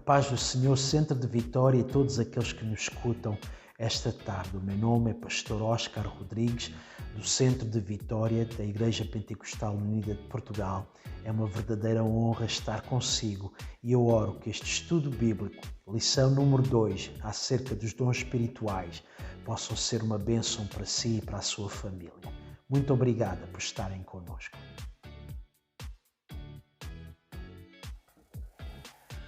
paz do Senhor, Centro de Vitória e todos aqueles que nos escutam esta tarde. O meu nome é Pastor Oscar Rodrigues, do Centro de Vitória da Igreja Pentecostal Unida de Portugal. É uma verdadeira honra estar consigo e eu oro que este estudo bíblico, lição número 2, acerca dos dons espirituais, possam ser uma bênção para si e para a sua família. Muito obrigada por estarem connosco.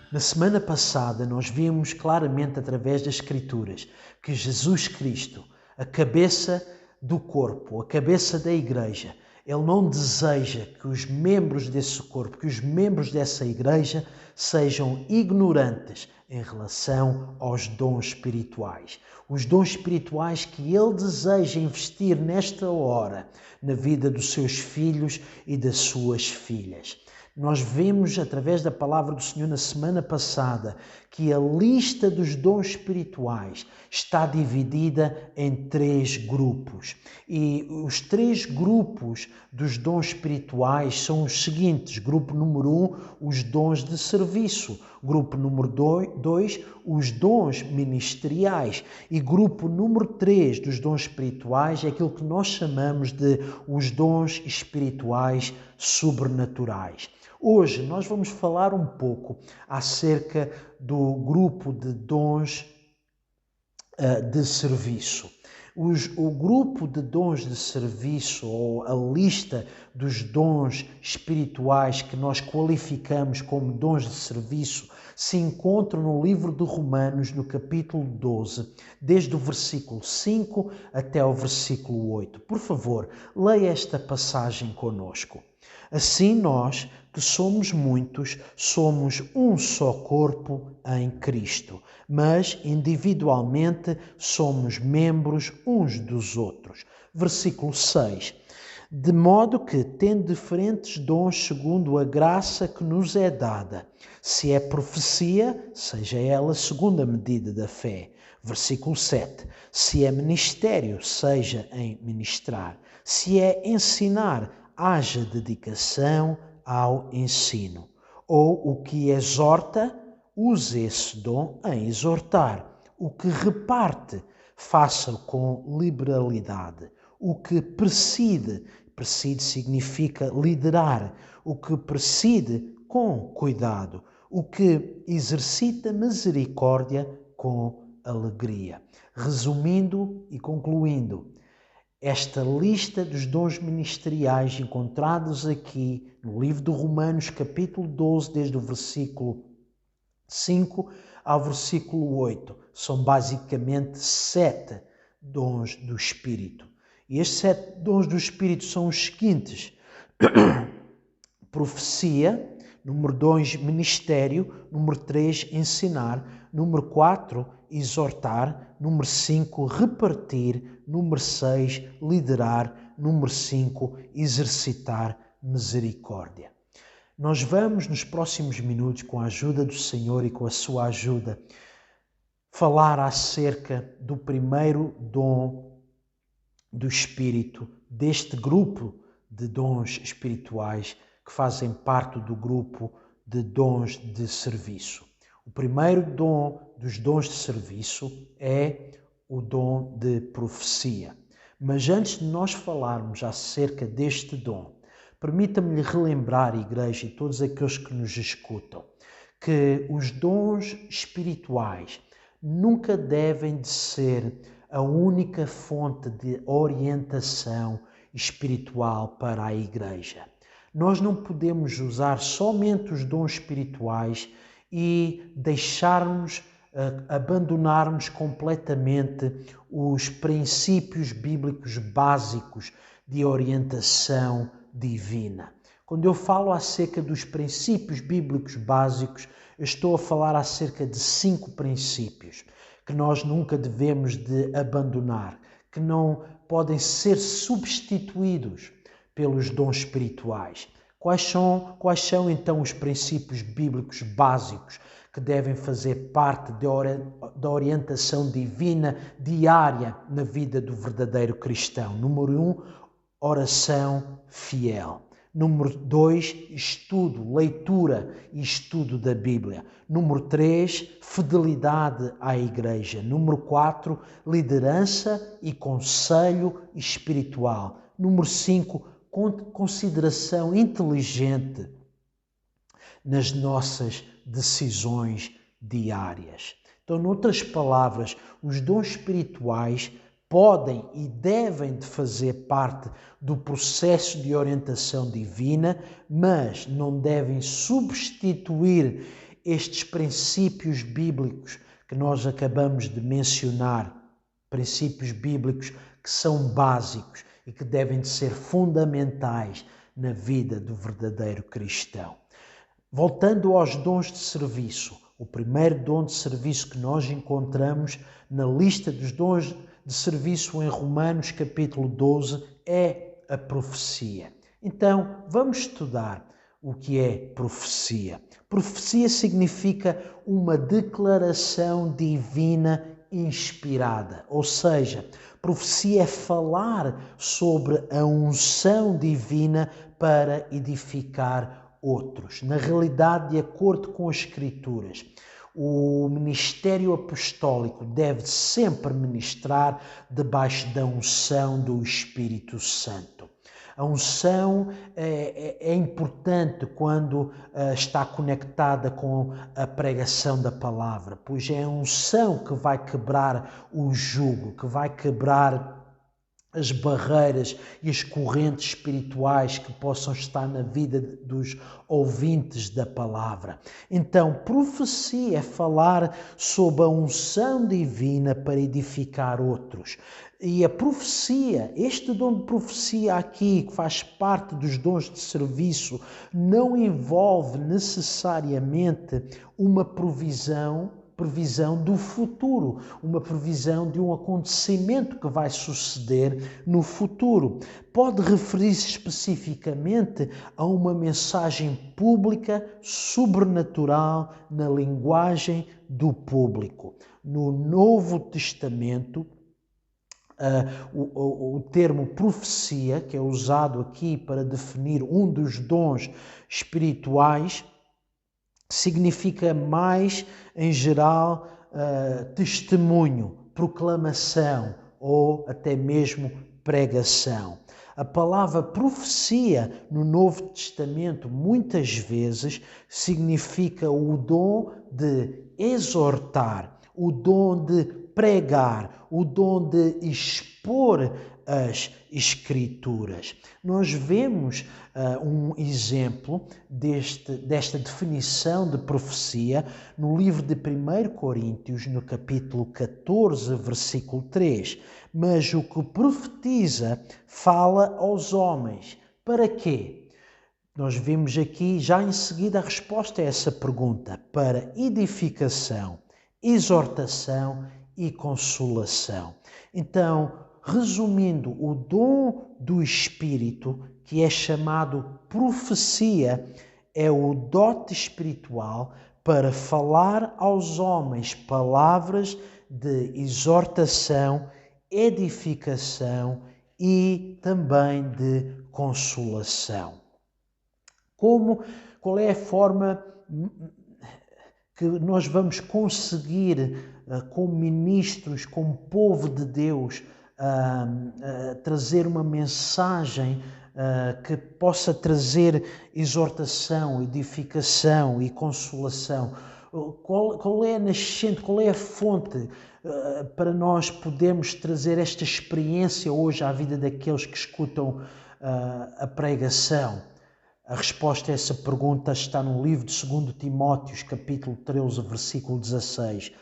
Na semana passada, nós vimos claramente através das Escrituras que Jesus Cristo, a cabeça do corpo, a cabeça da igreja, Ele não deseja que os membros desse corpo, que os membros dessa igreja sejam ignorantes em relação aos dons espirituais. Os dons espirituais que Ele deseja investir nesta hora na vida dos seus filhos e das suas filhas. Nós vemos através da palavra do Senhor na semana passada que a lista dos dons espirituais está dividida em 3 grupos. E os 3 grupos dos dons espirituais são os seguintes. Grupo número 1, os dons de serviço. Grupo número 2, os dons ministeriais. E grupo número 3 dos dons espirituais é aquilo que nós chamamos de os dons espirituais sobrenaturais. Hoje nós vamos falar um pouco acerca do grupo de dons de serviço. O grupo de dons de serviço, ou a lista dos dons espirituais que nós qualificamos como dons de serviço, se encontra no livro de Romanos, no capítulo 12, desde o versículo 5 até o versículo 8. Por favor, leia esta passagem conosco. Assim nós, que somos muitos, somos um só corpo em Cristo, mas individualmente somos membros uns dos outros. Versículo 6. De modo que, tendo diferentes dons segundo a graça que nos é dada, se é profecia, seja ela segundo a medida da fé. Versículo 7. Se é ministério, seja em ministrar. Se é ensinar, haja dedicação ao ensino. Ou o que exorta, use esse dom em exortar. O que reparte, faça-o com liberalidade. O que preside significa liderar. O que preside, com cuidado. O que exercita misericórdia, com alegria. Resumindo e concluindo, esta lista dos dons ministeriais encontrados aqui no livro de Romanos, capítulo 12, desde o versículo 5 ao versículo 8, são basicamente 7 dons do Espírito. E estes 7 dons do Espírito são os seguintes: profecia, número 2, ministério, número 3, ensinar, número 4, exortar, número 5, repartir, número 6, liderar, número 5, exercitar misericórdia. Nós vamos, nos próximos minutos, com a ajuda do Senhor e com a sua ajuda, falar acerca do primeiro dom do Espírito, deste grupo de dons espirituais que fazem parte do grupo de dons de serviço. O primeiro dom dos dons de serviço é o dom de profecia. Mas antes de nós falarmos acerca deste dom, permita-me relembrar, igreja, e todos aqueles que nos escutam, que os dons espirituais nunca devem de ser a única fonte de orientação espiritual para a igreja. Nós não podemos usar somente os dons espirituais e abandonarmos completamente os princípios bíblicos básicos de orientação divina. Quando eu falo acerca dos princípios bíblicos básicos, eu estou a falar acerca de 5 princípios que nós nunca devemos de abandonar, que não podem ser substituídos pelos dons espirituais. Quais são então os princípios bíblicos básicos que devem fazer parte da orientação divina diária na vida do verdadeiro cristão? Número 1, oração fiel. Número 2, estudo, leitura e estudo da Bíblia. Número 3, fidelidade à igreja. Número 4, liderança e conselho espiritual. Número 5, consideração inteligente nas nossas decisões diárias. Então, noutras palavras, os dons espirituais podem e devem de fazer parte do processo de orientação divina, mas não devem substituir estes princípios bíblicos que nós acabamos de mencionar, princípios bíblicos que são básicos e que devem de ser fundamentais na vida do verdadeiro cristão. Voltando aos dons de serviço, o primeiro dom de serviço que nós encontramos na lista dos dons de serviço em Romanos capítulo 12 é a profecia. Então, vamos estudar o que é profecia. Profecia significa uma declaração divina inspirada, ou seja, profecia é falar sobre a unção divina para edificar outros. Na realidade, de acordo com as Escrituras, o ministério apostólico deve sempre ministrar debaixo da unção do Espírito Santo. A unção é importante quando está conectada com a pregação da palavra, pois é a unção que vai quebrar o jugo, que vai quebrar as barreiras e as correntes espirituais que possam estar na vida dos ouvintes da palavra. Então, profecia é falar sobre a unção divina para edificar outros. E a profecia, este dom de profecia aqui, que faz parte dos dons de serviço, não envolve necessariamente uma previsão do futuro, uma previsão de um acontecimento que vai suceder no futuro. Pode referir-se especificamente a uma mensagem pública, sobrenatural, na linguagem do público. No Novo Testamento, o termo profecia, que é usado aqui para definir um dos dons espirituais, significa mais, em geral, testemunho, proclamação ou até mesmo pregação. A palavra profecia no Novo Testamento muitas vezes significa o dom de exortar, o dom de pregar, o dom de expor as Escrituras. Nós vemos um exemplo desta definição de profecia no livro de 1 Coríntios, no capítulo 14, versículo 3. Mas o que profetiza fala aos homens. Para quê? Nós vimos aqui já em seguida a resposta a essa pergunta. Para edificação, exortação e consolação. Então, resumindo, o dom do Espírito, que é chamado profecia, é o dote espiritual para falar aos homens palavras de exortação, edificação e também de consolação. Qual é a forma que nós vamos conseguir, como ministros, como povo de Deus, trazer uma mensagem que possa trazer exortação, edificação e consolação? Qual é a nascente, qual é a fonte para nós podermos trazer esta experiência hoje à vida daqueles que escutam a pregação? A resposta a essa pergunta está no livro de 2 Timóteos, capítulo 13, versículo 16.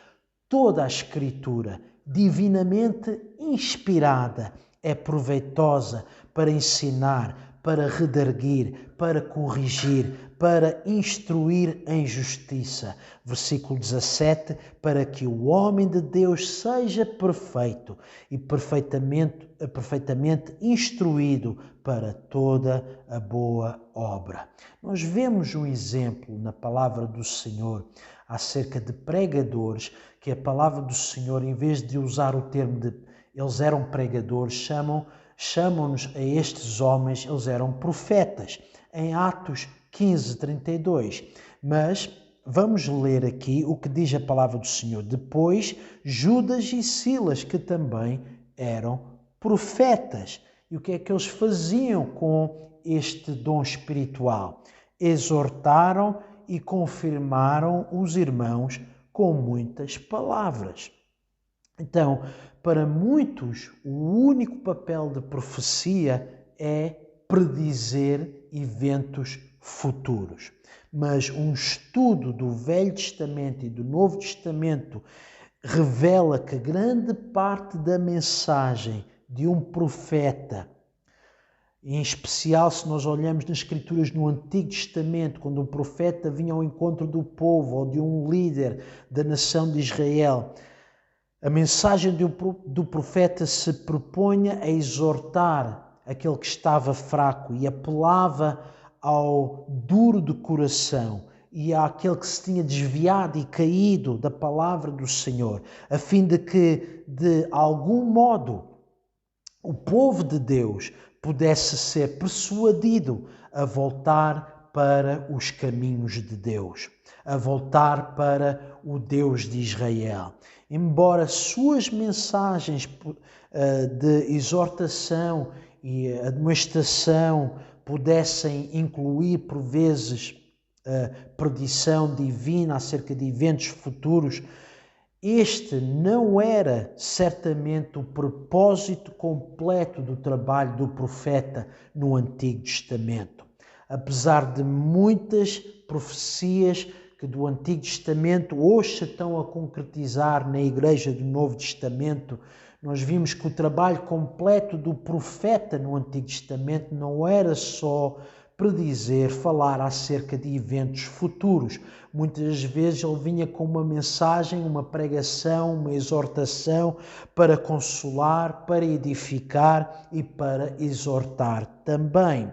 Toda a Escritura, divinamente inspirada, é proveitosa para ensinar, para redarguir, para corrigir, para instruir em justiça. Versículo 17, para que o homem de Deus seja perfeito e perfeitamente instruído para toda a boa obra. Nós vemos um exemplo na palavra do Senhor acerca de pregadores, que a palavra do Senhor, em vez de usar o termo de eles eram pregadores, chamam-nos a estes homens, eles eram profetas. em Atos 15:32. Mas vamos ler aqui o que diz a palavra do Senhor. Depois, Judas e Silas, que também eram profetas. E o que é que eles faziam com este dom espiritual? Exortaram e confirmaram os irmãos com muitas palavras. Então, para muitos, o único papel de profecia é predizer eventos futuros. Mas um estudo do Velho Testamento e do Novo Testamento revela que grande parte da mensagem de um profeta, em especial se nós olhamos nas Escrituras no Antigo Testamento, quando um profeta vinha ao encontro do povo ou de um líder da nação de Israel, a mensagem do profeta se propunha a exortar aquele que estava fraco e apelava ao duro de coração e àquele que se tinha desviado e caído da palavra do Senhor, a fim de que, de algum modo, o povo de Deus pudesse ser persuadido a voltar para os caminhos de Deus, a voltar para o Deus de Israel. Embora suas mensagens de exortação e admoestação pudessem incluir, por vezes, predição divina acerca de eventos futuros, este não era certamente o propósito completo do trabalho do profeta no Antigo Testamento. Apesar de muitas profecias que do Antigo Testamento hoje se estão a concretizar na Igreja do Novo Testamento, nós vimos que o trabalho completo do profeta no Antigo Testamento não era só predizer, falar acerca de eventos futuros. Muitas vezes ele vinha com uma mensagem, uma pregação, uma exortação para consolar, para edificar e para exortar também.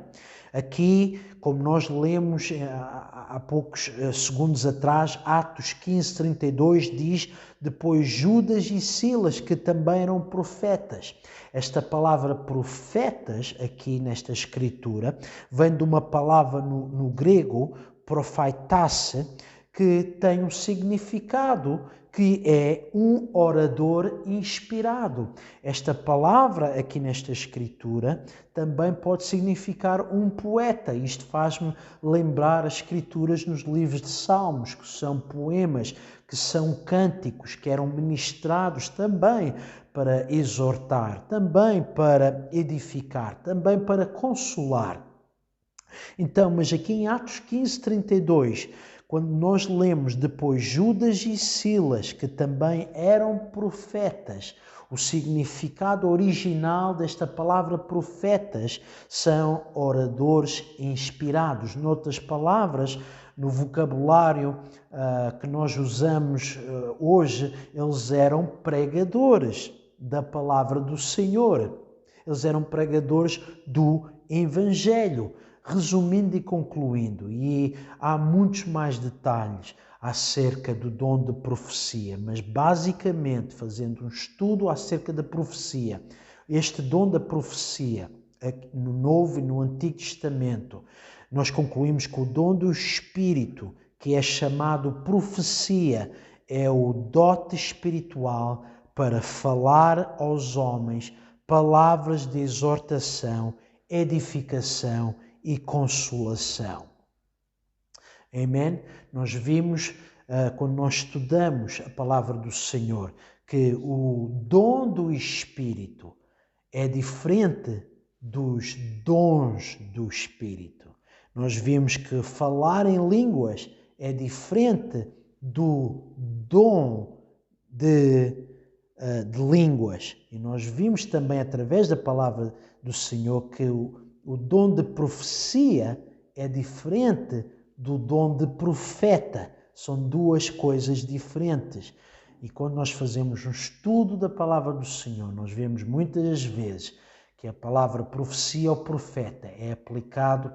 Aqui, como nós lemos há poucos segundos atrás, Atos 15:32 diz: depois Judas e Silas, que também eram profetas. Esta palavra profetas, aqui nesta escritura, vem de uma palavra no grego, prophaitase, que tem um significado que é um orador inspirado. Esta palavra aqui nesta escritura também pode significar um poeta. Isto faz-me lembrar as escrituras nos livros de Salmos, que são poemas, que são cânticos, que eram ministrados também para exortar, também para edificar, também para consolar. Então, mas aqui em Atos 15:32, quando nós lemos depois Judas e Silas, que também eram profetas, o significado original desta palavra profetas são oradores inspirados. Noutras palavras, no vocabulário que nós usamos hoje, eles eram pregadores da palavra do Senhor. Eles eram pregadores do Evangelho. Resumindo e concluindo, e há muitos mais detalhes acerca do dom de profecia, mas basicamente fazendo um estudo acerca da profecia, este dom da profecia no Novo e no Antigo Testamento, nós concluímos que o dom do Espírito, que é chamado profecia, é o dote espiritual para falar aos homens palavras de exortação, edificação e consolação. Amém? Nós vimos, quando nós estudamos a palavra do Senhor, que o dom do Espírito é diferente dos dons do Espírito. Nós vimos que falar em línguas é diferente do dom de línguas. E nós vimos também, através da palavra do Senhor, que o dom de profecia é diferente do dom de profeta. São duas coisas diferentes. E quando nós fazemos um estudo da palavra do Senhor, nós vemos muitas vezes que a palavra profecia ou profeta é aplicado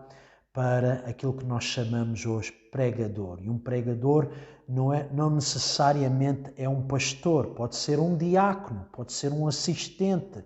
para aquilo que nós chamamos hoje pregador. E um pregador não necessariamente é um pastor, pode ser um diácono, pode ser um assistente,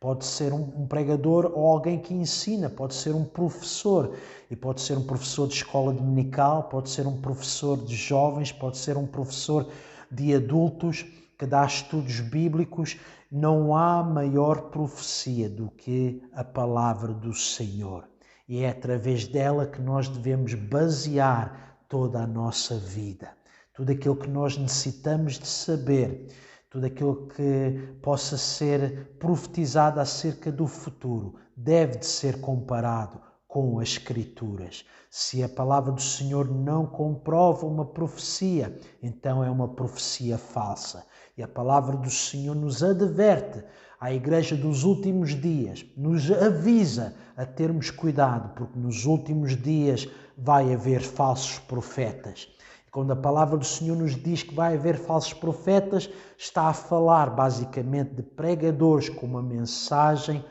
pode ser um pregador ou alguém que ensina, pode ser um professor, e pode ser um professor de escola dominical, pode ser um professor de jovens, pode ser um professor de adultos que dá estudos bíblicos. Não há maior profecia do que a palavra do Senhor. E é através dela que nós devemos basear toda a nossa vida. Tudo aquilo que nós necessitamos de saber, tudo aquilo que possa ser profetizado acerca do futuro, deve de ser comparado com as Escrituras. Se a palavra do Senhor não comprova uma profecia, então é uma profecia falsa. E a palavra do Senhor nos adverte, à igreja dos últimos dias, nos avisa a termos cuidado, porque nos últimos dias vai haver falsos profetas. E quando a palavra do Senhor nos diz que vai haver falsos profetas, está a falar basicamente de pregadores com uma mensagem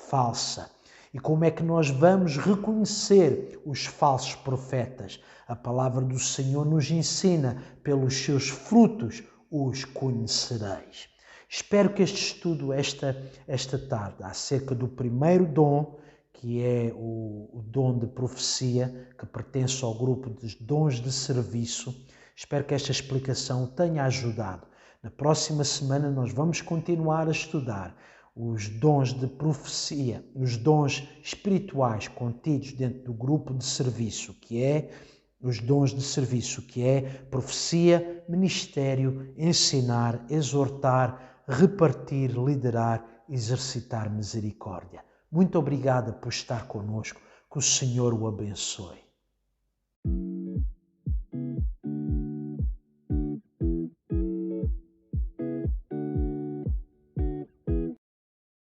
falsa. E como é que nós vamos reconhecer os falsos profetas? A palavra do Senhor nos ensina: pelos seus frutos os conhecereis. Espero que este estudo, esta tarde, acerca do primeiro dom, que é o dom de profecia, que pertence ao grupo dos dons de serviço, espero que esta explicação tenha ajudado. Na próxima semana nós vamos continuar a estudar os dons de profecia, os dons espirituais contidos dentro do grupo de serviço, que é os dons de serviço, que é profecia, ministério, ensinar, exortar, repartir, liderar, exercitar misericórdia. Muito obrigado por estar conosco. Que o Senhor o abençoe.